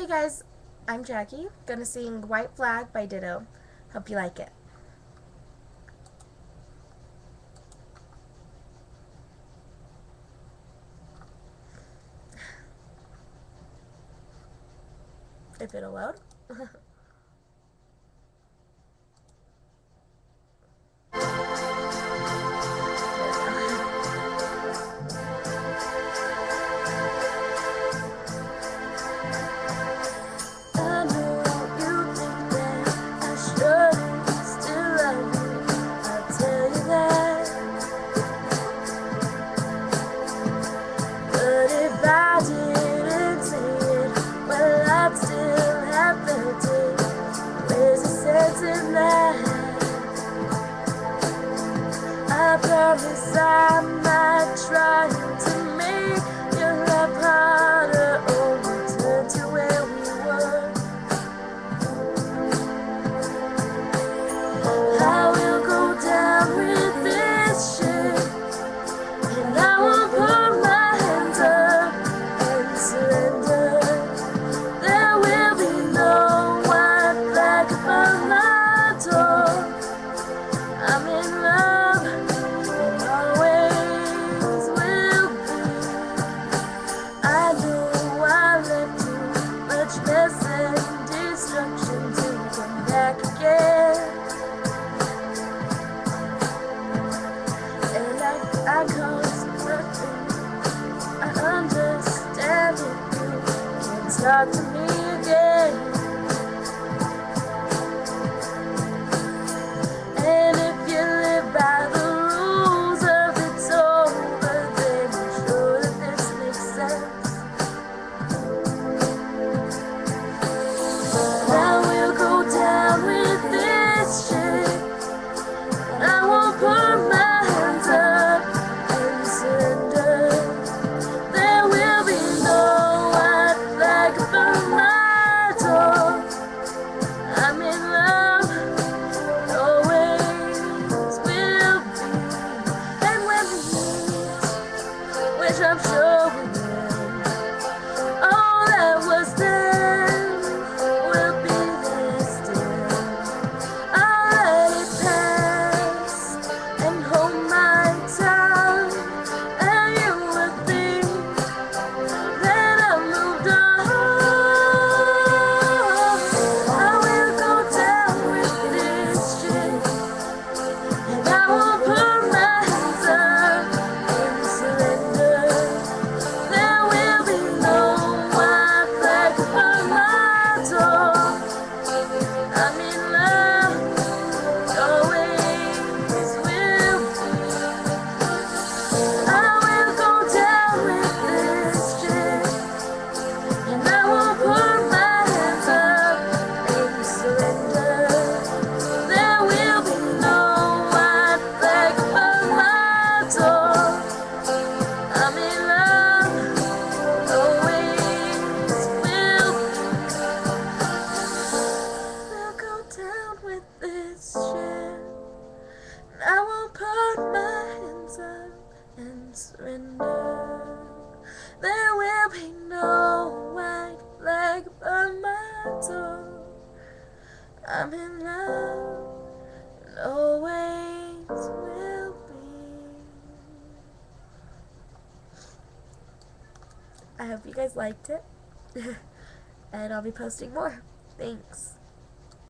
Hey guys, I'm Jackie. Gonna sing White Flag by Ditto. Hope you like it. If it'll load. I promise I'm not trying to make your life harder or return to where we were. I will go down with this ship, and I won't put my hands up and surrender. There will be no white flag above my door. I'm in love, and always will be. I know I left too much mess and destruction to come back again. And I caused nothing. I understand it. You can't talk to me again. And if you live by the rules of it's over, then I'm sure that this makes sense. I will go down with this ship, and I won't put my hands up and surrender. There will be no white flag above my door. I'm in love, always will be. And when we meet, which I'm sure we will, all that was then will be there still. I'll let it pass and hold my tongue, and you would think that I moved on. I will go down with this ship, and I won't put my hands up and surrender. There will be no white flag above my door. I'm in love, always will be. I will go down with this ship, and I won't put my hands up and surrender. There will be no white flag above my door. I'm in love, always will be. We'll go down with this ship, and I won't put my hands up and surrender. There will be no white flag above my door. I'm in love, and always will be. I hope you guys liked it. And I'll be posting more. Thanks.